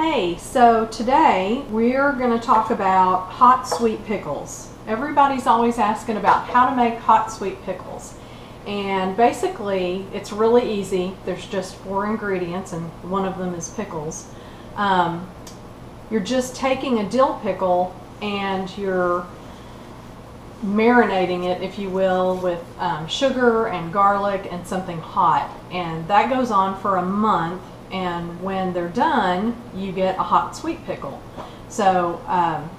Hey, so today we're going to talk about hot sweet pickles. Everybody's always asking about how to make hot sweet pickles. And basically, it's really easy. There's just 4 ingredients and one of them is pickles. You're just taking a dill pickle and you're marinating it, if you will, with sugar and garlic and something hot. And that goes on for a month. And when they're done, you get a hot sweet pickle. So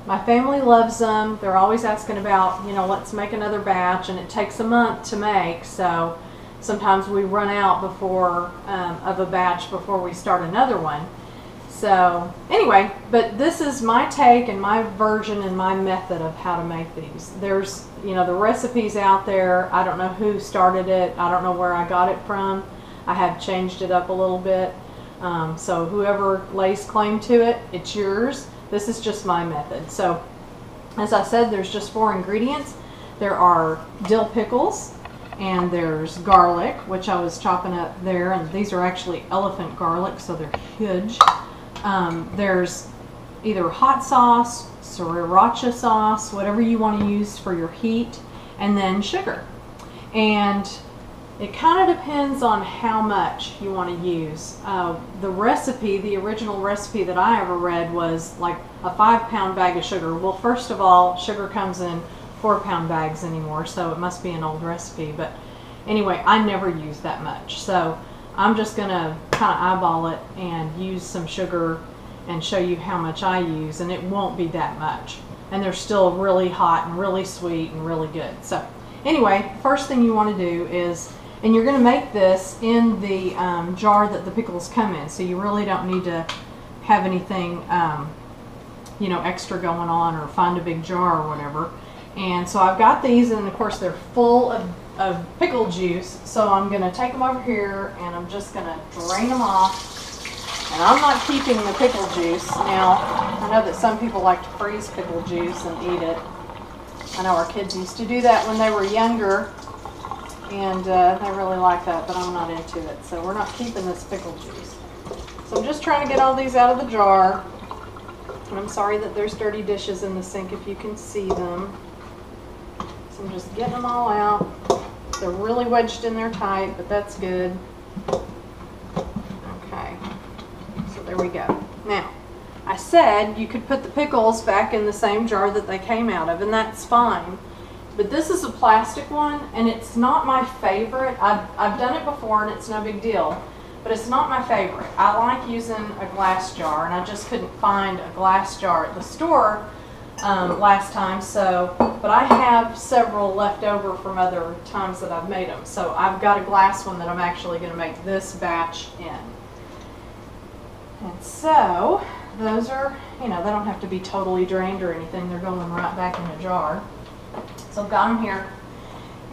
my family loves them. They're always asking about, let's make another batch, and it takes a month to make. So sometimes we run out of a batch before we start another one. So anyway, but this is my take and my version and my method of how to make these. There's, the recipes out there. I don't know who started it. I don't know where I got it from. I have changed it up a little bit. So whoever lays claim to it, it's yours. This is just my method. So as I said, there's just 4 ingredients. There are dill pickles, and there's garlic, which I was chopping up there, and these are actually elephant garlic, so they're huge. There's either hot sauce, Sriracha sauce, whatever you want to use for your heat, and then sugar. And it kind of depends on how much you want to use. The recipe, the original recipe that I ever read was like a 5-pound bag of sugar. Well, first of all, sugar comes in 4-pound bags anymore, so it must be an old recipe. But anyway, I never use that much. So I'm just going to kind of eyeball it and use some sugar and show you how much I use, and it won't be that much. And they're still really hot and really sweet and really good. So anyway, first thing you want to do is, and you're going to make this in the jar that the pickles come in, so you really don't need to have anything, extra going on or find a big jar or whatever. And so I've got these, and of course they're full of pickle juice, so I'm going to take them over here and I'm just going to drain them off. And I'm not keeping the pickle juice. Now, I know that some people like to freeze pickle juice and eat it. I know our kids used to do that when they were younger. And they really like that, but I'm not into it. So we're not keeping this pickle juice. So I'm just trying to get all these out of the jar. And I'm sorry that there's dirty dishes in the sink if you can see them. So I'm just getting them all out. They're really wedged in there tight, but that's good. Okay, so there we go. Now, I said you could put the pickles back in the same jar that they came out of, and that's fine. But this is a plastic one, and it's not my favorite. I've done it before, and it's no big deal. But it's not my favorite. I like using a glass jar, and I just couldn't find a glass jar at the store last time. But I have several left over from other times that I've made them. So I've got a glass one that I'm actually going to make this batch in. And so those are, they don't have to be totally drained or anything. They're going right back in the jar. So I've got them here,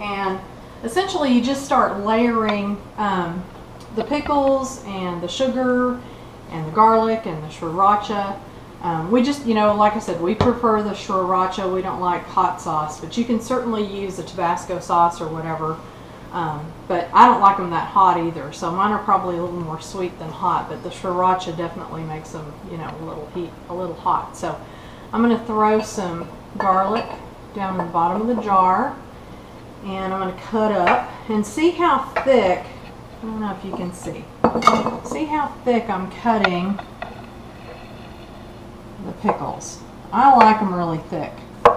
and essentially you just start layering the pickles and the sugar and the garlic and the Sriracha. We just, like I said, we prefer the Sriracha. We don't like hot sauce, but you can certainly use a Tabasco sauce or whatever. But I don't like them that hot either, so mine are probably a little more sweet than hot, but the Sriracha definitely makes them, a little hot. So I'm going to throw some garlic down in the bottom of the jar, and I'm going to cut up and see how thick, I don't know if you can see how thick I'm cutting the pickles. I like them really thick.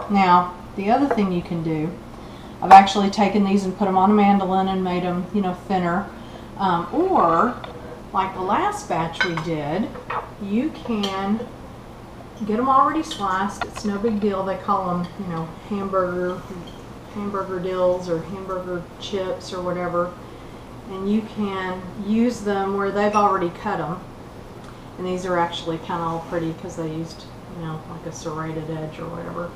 Now, the other thing you can do, I've actually taken these and put them on a mandolin and made them, thinner, or like the last batch we did, you can get them already sliced. It's no big deal. They call them, hamburger dills or hamburger chips or whatever. And you can use them where they've already cut them. And these are actually kind of all pretty because they used, like a serrated edge or whatever.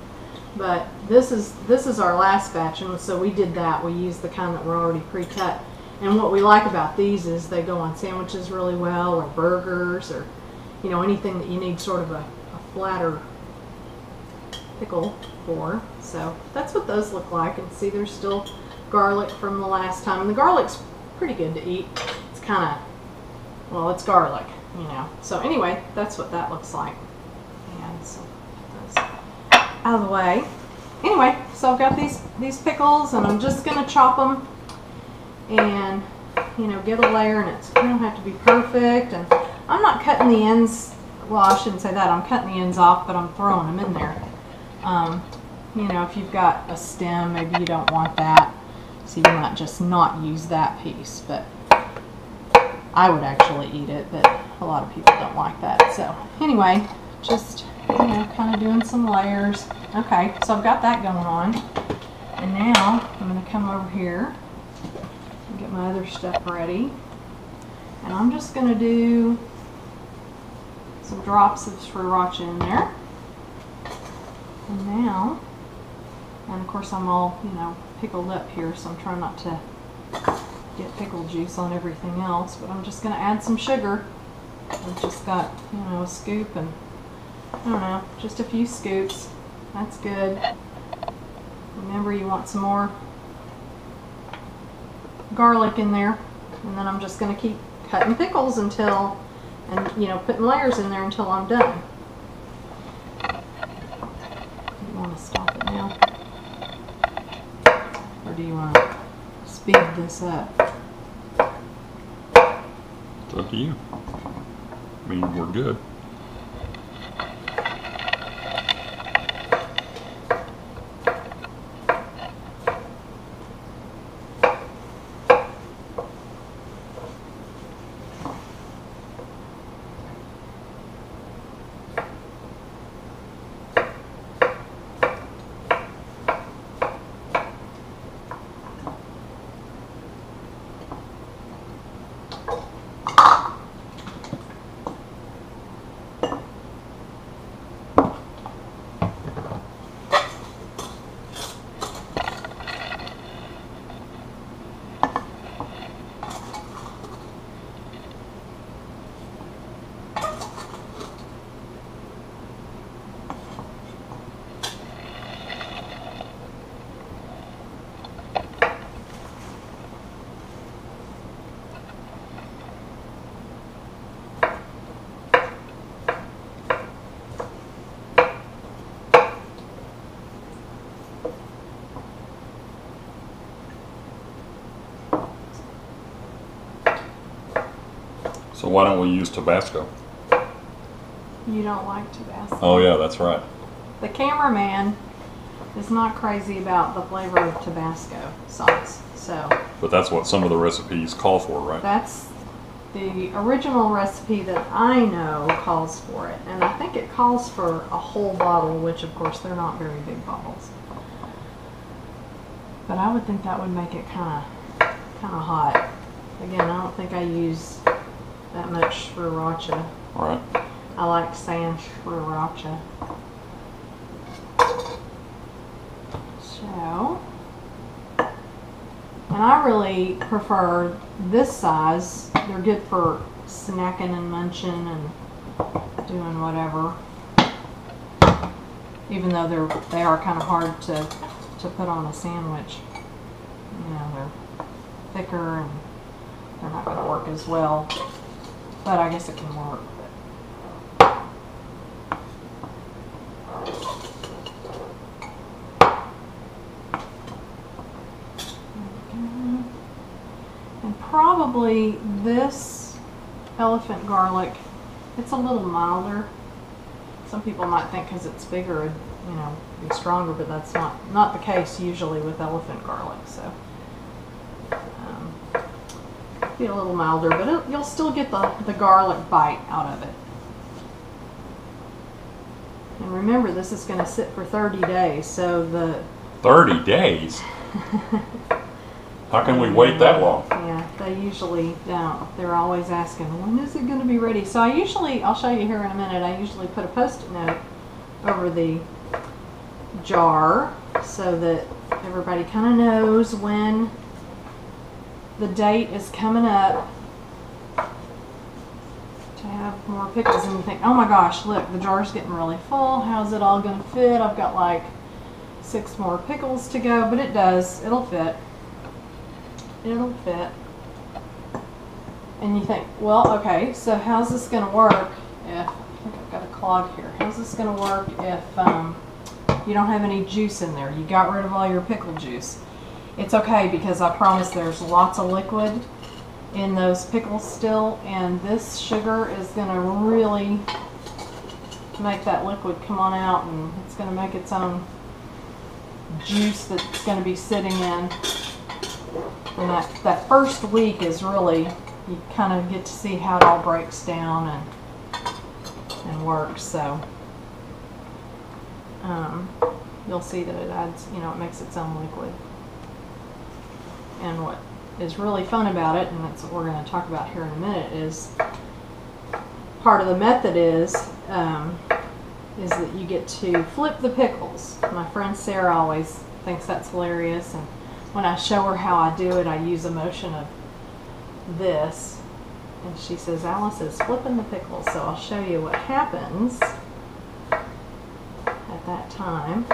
But this is our last batch, and so we did that. We used the kind that were already pre-cut. And what we like about these is they go on sandwiches really well, or burgers, or anything that you need sort of a flatter pickle for. So that's what those look like. And see, there's still garlic from the last time, and the garlic's pretty good to eat. It's kind of, well, it's garlic. you know. So anyway, that's what that looks like. And so put those out of the way. Anyway, so I've got these pickles, and I'm just gonna chop them and, you know, get a layer, and they don't have to be perfect. And I'm not cutting the ends. Well, I shouldn't say that. I'm cutting the ends off, but I'm throwing them in there. You know, if you've got a stem, maybe you don't want that, so you might just not use that piece. But I would actually eat it, but a lot of people don't like that. So anyway, just, you know, kind of doing some layers. Okay, so I've got that going on, and now I'm going to come over here and get my other stuff ready, and I'm just going to do some drops of Sriracha in there. And now, and of course I'm all, you know, pickled up here, so I'm trying not to get pickle juice on everything else, but I'm just going to add some sugar. I've just got, you know, a scoop, and I don't know, just a few scoops. That's good. Remember, you want some more garlic in there, and then I'm just going to keep cutting pickles until, and, you know, putting layers in there until I'm done. You want to stop it now, or do you want to speed this up? It's up to you. I mean, we're good. So why don't we use Tabasco? You don't like Tabasco? Oh yeah, that's right. The cameraman is not crazy about the flavor of Tabasco sauce, so. But that's what some of the recipes call for, right? That's the original recipe that I know calls for it, and I think it calls for a whole bottle, which of course they're not very big bottles. But I would think that would make it kind of hot. Again, I don't think I use that much Sriracha. Right. I like saying Sriracha. So, and I really prefer this size. They're good for snacking and munching and doing whatever. Even though they are kind of hard to put on a sandwich. You know, they're thicker and they're not going to work as well. But I guess it can work. And probably this elephant garlic, it's a little milder. Some people might think because it's bigger, it'd, you know, be stronger, but that's not the case usually with elephant garlic. So be a little milder, but you'll still get the garlic bite out of it. And remember, this is going to sit for 30 days, so the 30 days? How can we wait that long? Yeah, they usually don't. They're always asking, when is it going to be ready? So I'll show you here in a minute, I usually put a Post-it note over the jar so that everybody kind of knows when the date is coming up to have more pickles. And you think, oh my gosh, look, the jar's getting really full. How's it all going to fit? I've got like 6 more pickles to go, but it does. It'll fit. It'll fit. And you think, well, okay, so how's this going to work if, I think I've got a clog here, how's this going to work if you don't have any juice in there? You got rid of all your pickle juice. It's okay, because I promise there's lots of liquid in those pickles still, and this sugar is going to really make that liquid come on out, and it's going to make its own juice that's going to be sitting in. And that first week is really, you kind of get to see how it all breaks down and works. So you'll see that it adds, you know, it makes its own liquid. And what is really fun about it, and that's what we're going to talk about here in a minute, is part of the method is that you get to flip the pickles. My friend Sarah always thinks that's hilarious, and when I show her how I do it, I use a motion of this, and she says, Alice is flipping the pickles. So I'll show you what happens at that time.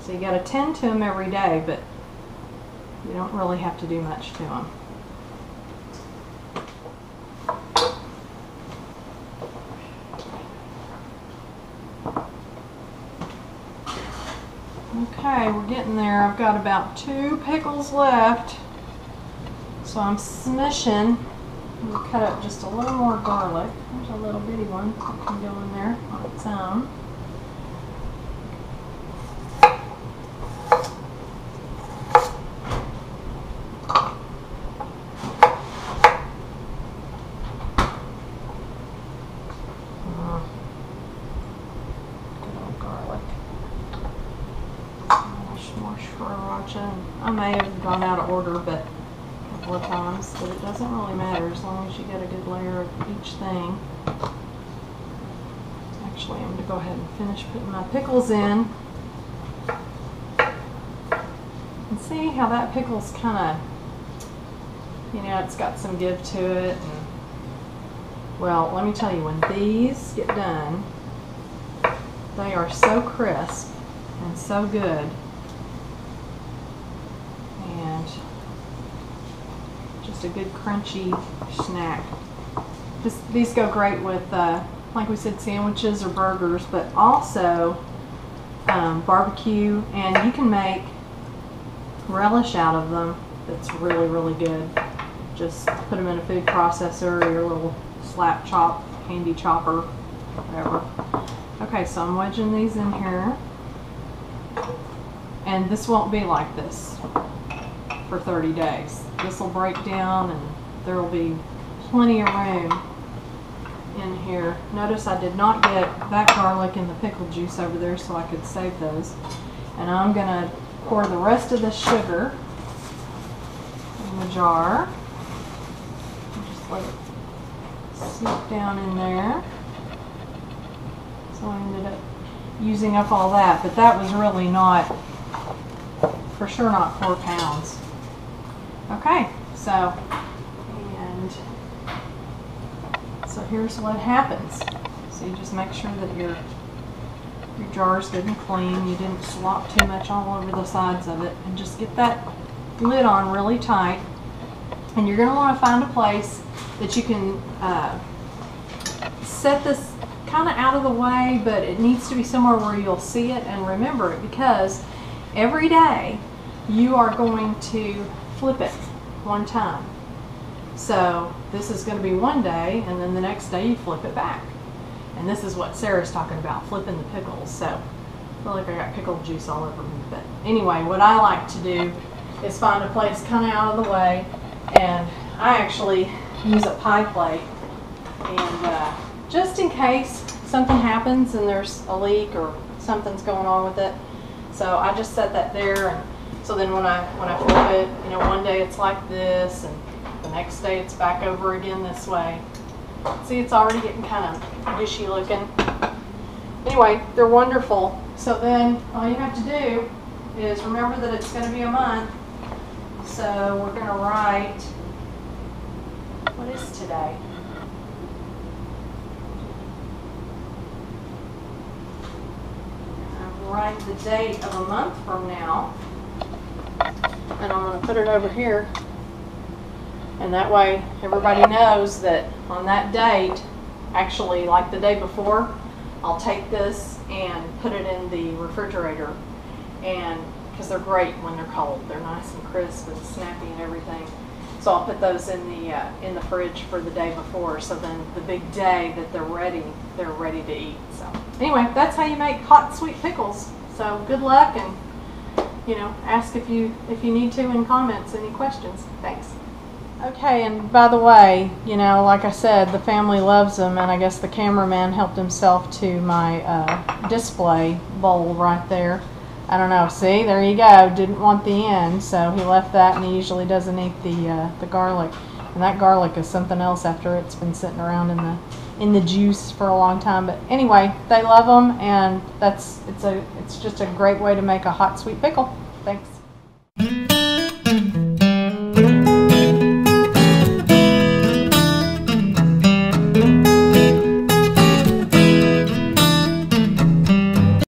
So you got to tend to them every day, but you don't really have to do much to them. Okay, we're getting there. I've got about 2 pickles left. So I'm smishing. I'm going to cut up just a little more garlic. There's a little bitty one that can go in there on its own. More Sriracha. I may have gone out of order, but a couple of times, but it doesn't really matter as long as you get a good layer of each thing. Actually, I'm going to go ahead and finish putting my pickles in. And see how that pickle's kind of, you know, it's got some give to it. And, well, let me tell you, when these get done, they are so crisp and so good. And just a good crunchy snack. These go great with, like we said, sandwiches or burgers, but also barbecue, and you can make relish out of them that's really, really good. Just put them in a food processor or your little slap chop, handy chopper, whatever. Okay, so I'm wedging these in here. And this won't be like this for 30 days. This will break down and there will be plenty of room in here. Notice I did not get that garlic and the pickle juice over there so I could save those. And I'm going to pour the rest of the sugar in the jar. Just let it seep down in there. So I ended up using up all that, but that was really not, for sure not 4 pounds. Okay, so here's what happens. So you just make sure that your jar's good and clean. You didn't slop too much all over the sides of it, and just get that lid on really tight. And you're going to want to find a place that you can set this kind of out of the way, but it needs to be somewhere where you'll see it and remember it, because every day you are going to flip it one time. So this is going to be one day, and then the next day you flip it back. And this is what Sarah's talking about, flipping the pickles. So I feel like I got pickle juice all over me. But anyway, what I like to do is find a place kind of out of the way, and I actually use a pie plate, and just in case something happens and there's a leak or something's going on with it. So I just set that there, and so then when I flip it, you know, one day it's like this, and the next day it's back over again this way. See, it's already getting kind of dishy looking. Anyway, they're wonderful. So then all you have to do is remember that it's going to be a month. So we're going to write, what is today? Write the date of a month from now, and I'm going to put it over here And that way everybody knows that on that date, actually like the day before, I'll take this and put it in the refrigerator, and because they're great when they're cold, they're nice and crisp and snappy and everything. So I'll put those in the fridge for the day before, so then the big day that they're ready to eat. So anyway, that's how you make hot sweet pickles. So good luck, and ask if you need to in comments any questions. Thanks. Okay, and by the way, like I said, the family loves them, and I guess the cameraman helped himself to my display bowl right there. I don't know, see, there you go, didn't want the end, so he left that, and he usually doesn't eat the garlic. And that garlic is something else after it's been sitting around in the juice for a long time. But anyway, they love them, and it's just a great way to make a hot sweet pickle. Thanks.